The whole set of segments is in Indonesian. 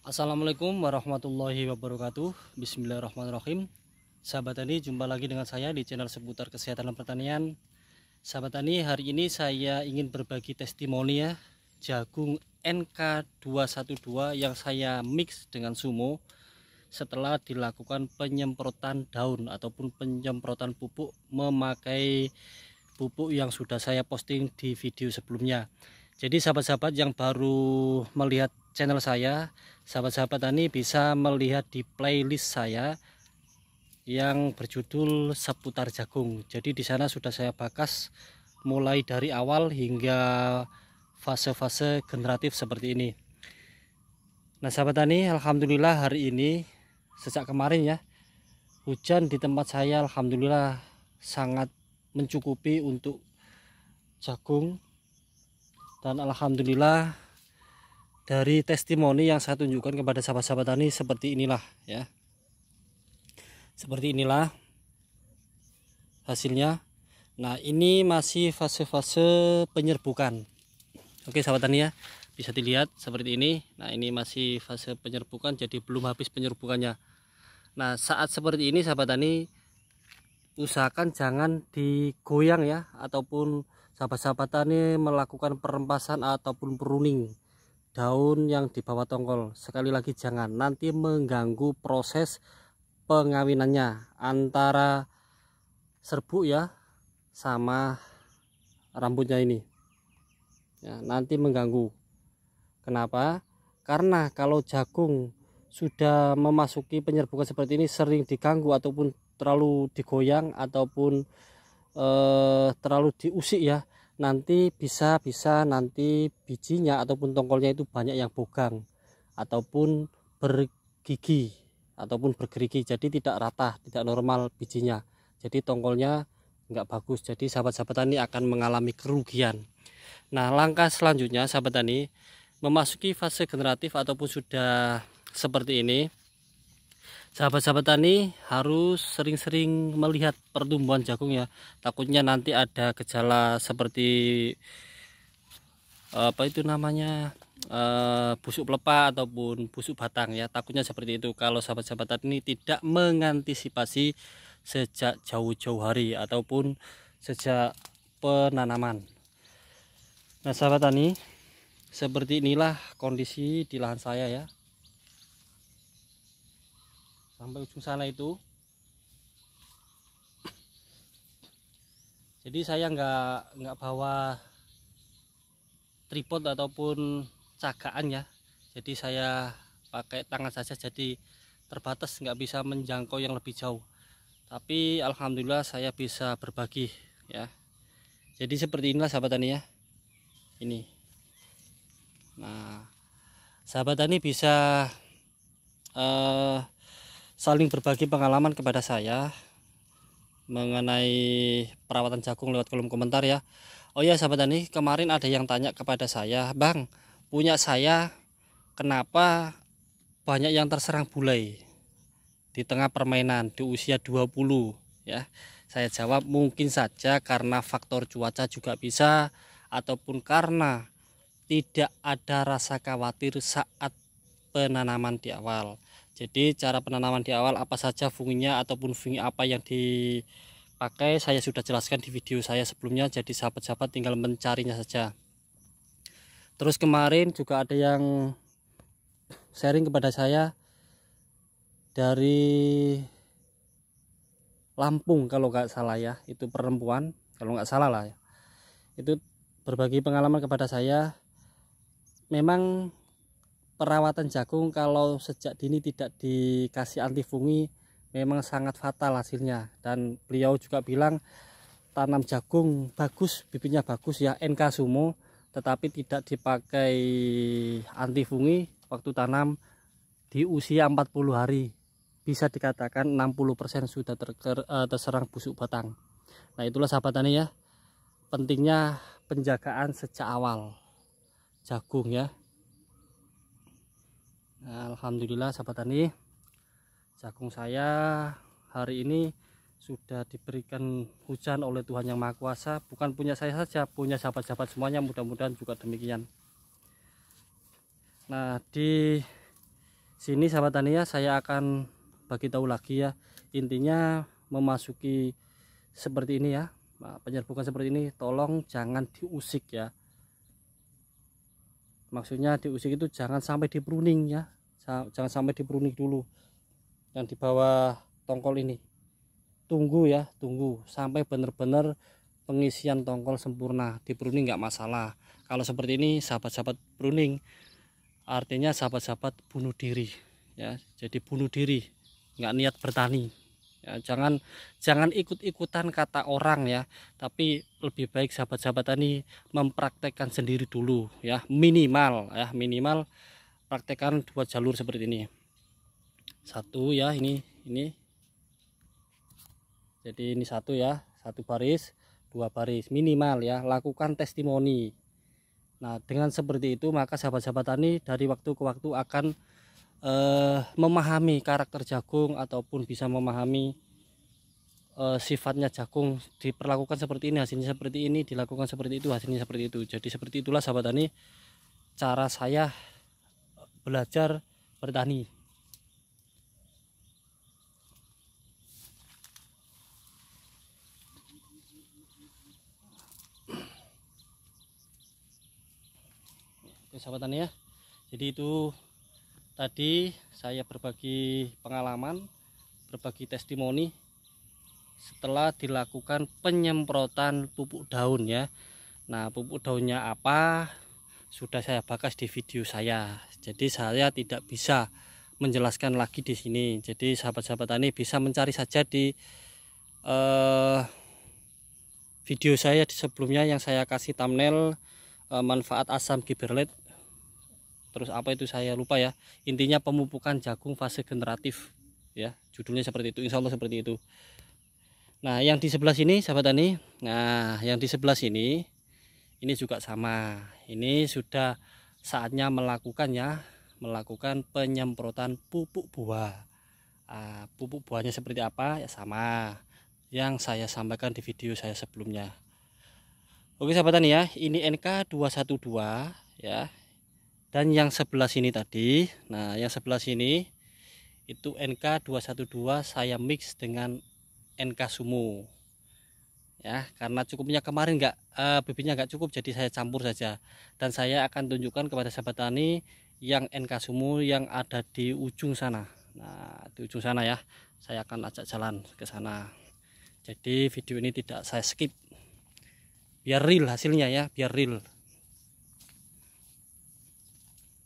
Assalamualaikum warahmatullahi wabarakatuh. Bismillahirrahmanirrahim. Sahabat tani, jumpa lagi dengan saya di channel seputar kesehatan dan pertanian. Sahabat tani, hari ini saya ingin berbagi testimoni ya, jagung NK212 yang saya mix dengan Sumo setelah dilakukan penyemprotan daun ataupun penyemprotan pupuk memakai pupuk yang sudah saya posting di video sebelumnya. Jadi sahabat-sahabat yang baru melihat channel saya, sahabat-sahabat tani bisa melihat di playlist saya yang berjudul seputar jagung. Jadi di sana sudah saya bakas mulai dari awal hingga fase-fase generatif seperti ini. Nah sahabat tani, alhamdulillah hari ini sejak kemarin ya, hujan di tempat saya alhamdulillah sangat mencukupi untuk jagung. Dan alhamdulillah dari testimoni yang saya tunjukkan kepada sahabat-sahabat tani seperti inilah ya. Seperti inilah hasilnya. Nah, ini masih fase-fase penyerbukan. Oke, sahabat tani ya, bisa dilihat seperti ini. Nah, ini masih fase penyerbukan, jadi belum habis penyerbukannya. Nah, saat seperti ini sahabat tani usahakan jangan digoyang ya, ataupun sahabat-sahabat tani melakukan perempasan ataupun pruning daun yang di bawah tongkol. Sekali lagi jangan, nanti mengganggu proses pengawinannya antara serbuk ya sama rambutnya ini ya, nanti mengganggu. Kenapa? Karena kalau jagung sudah memasuki penyerbukan seperti ini, sering diganggu ataupun terlalu digoyang ataupun terlalu diusik ya, nanti bisa nanti bijinya ataupun tongkolnya itu banyak yang bogang ataupun bergigi ataupun bergerigi, jadi tidak rata, tidak normal bijinya, jadi tongkolnya enggak bagus, jadi sahabat-sahabat tani akan mengalami kerugian. Nah, langkah selanjutnya sahabat tani memasuki fase generatif ataupun sudah seperti ini, sahabat-sahabat tani harus sering-sering melihat pertumbuhan jagung ya. Takutnya nanti ada gejala seperti apa itu namanya, busuk pelepah ataupun busuk batang ya. Takutnya seperti itu kalau sahabat-sahabat tani tidak mengantisipasi sejak jauh-jauh hari ataupun sejak penanaman. Nah sahabat tani, seperti inilah kondisi di lahan saya ya. Sampai ujung sana itu. Jadi saya nggak bawa tripod ataupun cagaan ya. Jadi saya pakai tangan saja, jadi terbatas, nggak bisa menjangkau yang lebih jauh. Tapi alhamdulillah saya bisa berbagi ya. Jadi seperti inilah sahabat tani ya. Ini. Nah, sahabat tani bisa saling berbagi pengalaman kepada saya mengenai perawatan jagung lewat kolom komentar ya. Oh ya sahabat tani, kemarin ada yang tanya kepada saya, "Bang, punya saya kenapa banyak yang terserang bulai di tengah permainan di usia 20 ya?" Saya jawab, mungkin saja karena faktor cuaca juga bisa, ataupun karena tidak ada rasa khawatir saat penanaman di awal. Jadi cara penanaman di awal apa saja fungsinya ataupun fungsi apa yang dipakai saya sudah jelaskan di video saya sebelumnya, jadi sahabat-sahabat tinggal mencarinya saja. Terus kemarin juga ada yang sharing kepada saya dari Lampung kalau nggak salah ya, itu perempuan kalau nggak salah lah ya. Itu berbagi pengalaman kepada saya, memang perawatan jagung kalau sejak dini tidak dikasih anti fungi memang sangat fatal hasilnya. Dan beliau juga bilang tanam jagung bagus, bibitnya bagus ya, NK Sumo, tetapi tidak dipakai anti fungi waktu tanam di usia 40 hari. Bisa dikatakan 60% sudah terserang busuk batang. Nah itulah sahabat tani ya, pentingnya penjagaan sejak awal jagung ya. Nah, alhamdulillah sahabat tani, jagung saya hari ini sudah diberikan hujan oleh Tuhan Yang Maha Kuasa. Bukan punya saya saja, punya sahabat-sahabat semuanya, mudah-mudahan juga demikian. Nah di Sini sahabat tani ya, saya akan bagi tahu lagi ya, intinya memasuki seperti ini ya. Nah, penyerbukan seperti ini tolong jangan diusik ya, maksudnya diusik itu jangan sampai di pruning ya, jangan sampai di pruning dulu yang di bawah tongkol ini. Tunggu ya, tunggu sampai benar-benar pengisian tongkol sempurna. Di pruning nggak masalah. Kalau seperti ini sahabat-sahabat pruning, artinya sahabat-sahabat bunuh diri ya, jadi bunuh diri, nggak niat bertani ya. Jangan ikut-ikutan kata orang ya, tapi lebih baik sahabat-sahabat tani mempraktekkan sendiri dulu ya, minimal praktekkan 2 jalur seperti ini. Satu ya, ini jadi ini satu ya, 1 baris 2 baris minimal ya, lakukan testimoni. Nah, dengan seperti itu maka sahabat-sahabat tani dari waktu ke waktu akan memahami karakter jagung, ataupun bisa memahami sifatnya jagung. Diperlakukan seperti ini hasilnya seperti ini, dilakukan seperti itu hasilnya seperti itu. Jadi seperti itulah sahabat tani cara saya belajar bertani. Oke sahabat tani ya, jadi itu tadi saya berbagi pengalaman, berbagi testimoni setelah dilakukan penyemprotan pupuk daun ya. Nah, pupuk daunnya apa sudah saya bahas di video saya, jadi saya tidak bisa menjelaskan lagi di sini. Jadi sahabat-sahabat tani bisa mencari saja di video saya di sebelumnya yang saya kasih thumbnail, manfaat asam gibberellite, terus apa itu saya lupa ya, intinya pemupukan jagung fase generatif ya, judulnya seperti itu, insya Allah seperti itu. Nah, yang di sebelah sini sahabat tani, nah yang di sebelah sini ini juga sama, ini sudah saatnya melakukan penyemprotan pupuk buah. Pupuk buahnya seperti apa ya, sama yang saya sampaikan di video saya sebelumnya. Oke sahabat tani ya, ini NK212 ya. Dan yang sebelah sini tadi, nah yang sebelah sini itu NK212 saya mix dengan NK Sumo ya, karena cukupnya kemarin bibitnya nggak cukup, jadi saya campur saja. Dan saya akan tunjukkan kepada sahabat tani yang NK Sumo yang ada di ujung sana. Nah, di ujung sana ya, saya akan ajak jalan ke sana. Jadi video ini tidak saya skip, biar real hasilnya ya, biar real.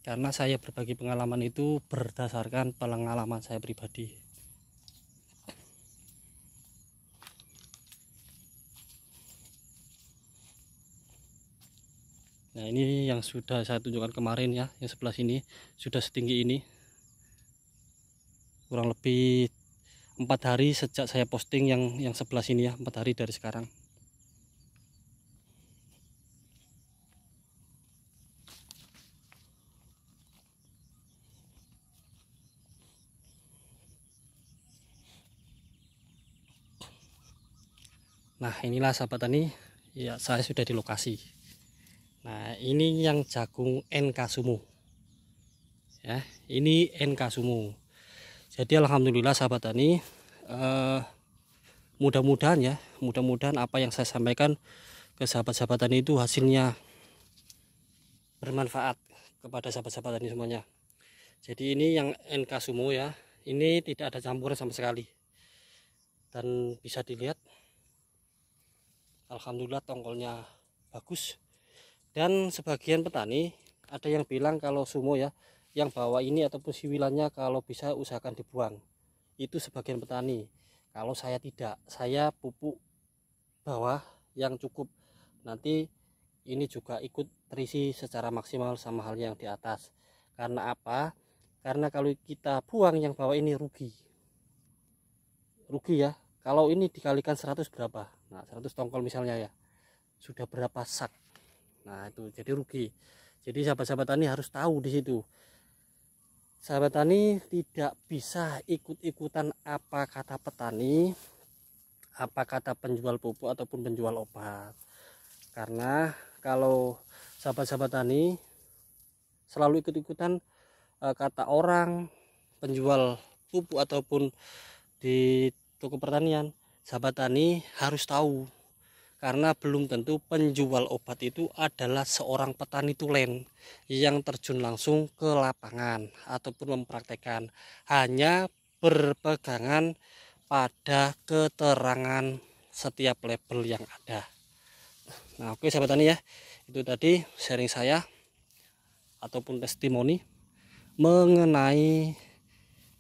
Karena saya berbagi pengalaman itu berdasarkan pengalaman saya pribadi. Nah, ini yang sudah saya tunjukkan kemarin ya, yang sebelah sini sudah setinggi ini, kurang lebih 4 hari sejak saya posting yang sebelah sini ya, 4 hari dari sekarang. Nah, inilah sahabat tani ya, saya sudah di lokasi. Nah, ini yang jagung NK Sumo ya, ini NK Sumo. Jadi alhamdulillah sahabat tani, mudah-mudahan apa yang saya sampaikan ke sahabat-sahabat tani itu hasilnya bermanfaat kepada sahabat-sahabat tani semuanya. Jadi ini yang NK Sumo ya, ini tidak ada campuran sama sekali, dan bisa dilihat alhamdulillah tongkolnya bagus. Dan sebagian petani ada yang bilang kalau Sumo ya, yang bawah ini ataupun siwilannya kalau bisa usahakan dibuang. Itu sebagian petani. Kalau saya tidak, saya pupuk bawah yang cukup. Nanti ini juga ikut terisi secara maksimal sama halnya yang di atas. Karena apa? Karena kalau kita buang yang bawah ini rugi ya. Kalau ini dikalikan 100 berapa? Nah, 100 tongkol misalnya ya, sudah berapa sak. Nah, itu jadi rugi. Jadi sahabat-sahabat tani harus tahu di situ. Sahabat tani tidak bisa ikut-ikutan apa kata petani, apa kata penjual pupuk ataupun penjual obat. Karena kalau sahabat-sahabat tani selalu ikut-ikutan kata orang, penjual pupuk ataupun di toko pertanian, sahabat tani harus tahu, karena belum tentu penjual obat itu adalah seorang petani tulen yang terjun langsung ke lapangan ataupun mempraktekkan, hanya berpegangan pada keterangan setiap label yang ada. Nah, oke sahabat tani ya, itu tadi sharing saya ataupun testimoni mengenai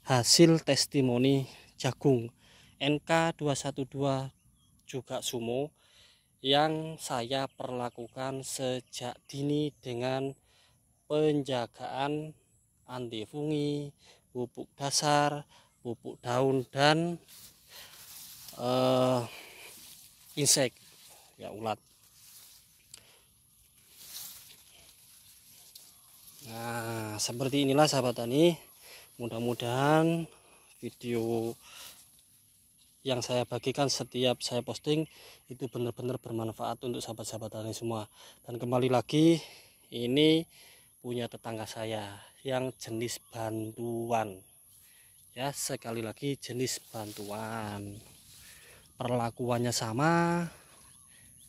hasil testimoni jagung NK212 juga Sumo yang saya perlakukan sejak dini dengan penjagaan anti fungi, pupuk dasar, pupuk daun, dan insek ya, ulat. Nah, seperti inilah sahabat tani, mudah-mudahan video yang saya bagikan setiap saya posting itu benar-benar bermanfaat untuk sahabat-sahabat tani semua. Dan kembali lagi, ini punya tetangga saya yang jenis bantuan ya, sekali lagi jenis bantuan, perlakuannya sama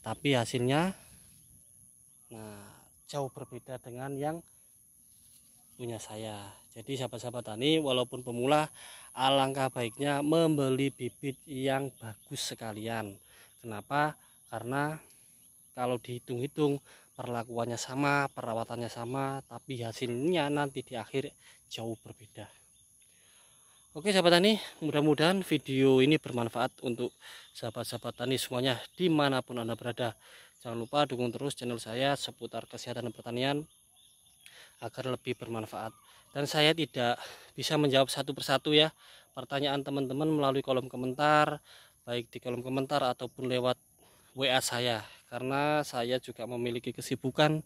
tapi hasilnya jauh berbeda dengan yang punya saya. Jadi sahabat-sahabat tani, walaupun pemula, alangkah baiknya membeli bibit yang bagus sekalian. Kenapa? Karena kalau dihitung-hitung perlakuannya sama, perawatannya sama, tapi hasilnya nanti di akhir jauh berbeda. Oke sahabat tani, mudah-mudahan video ini bermanfaat untuk sahabat-sahabat tani semuanya dimanapun Anda berada. Jangan lupa dukung terus channel saya seputar kesehatan dan pertanian agar lebih bermanfaat. Dan saya tidak bisa menjawab satu persatu ya pertanyaan teman-teman melalui kolom komentar, baik di kolom komentar ataupun lewat WA saya, karena saya juga memiliki kesibukan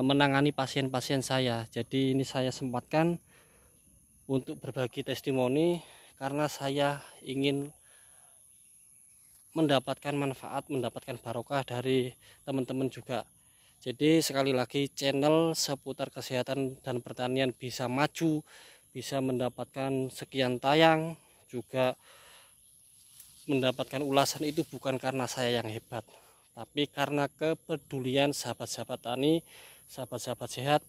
menangani pasien-pasien saya. Jadi ini saya sempatkan untuk berbagi testimoni karena saya ingin mendapatkan manfaat, mendapatkan barokah dari teman-teman juga. Jadi sekali lagi, channel seputar kesehatan dan pertanian bisa maju, bisa mendapatkan sekian tayang, juga mendapatkan ulasan itu bukan karena saya yang hebat, tapi karena kepedulian sahabat-sahabat tani, sahabat-sahabat sehat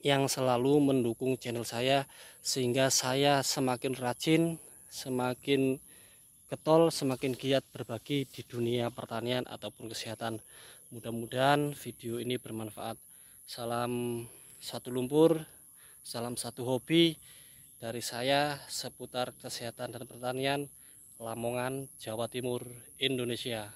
yang selalu mendukung channel saya, sehingga saya semakin rajin, semakin getol, semakin giat berbagi di dunia pertanian ataupun kesehatan. Mudah-mudahan video ini bermanfaat. Salam satu lumpur, salam satu hobi dari saya seputar kesehatan dan pertanian, Lamongan, Jawa Timur, Indonesia.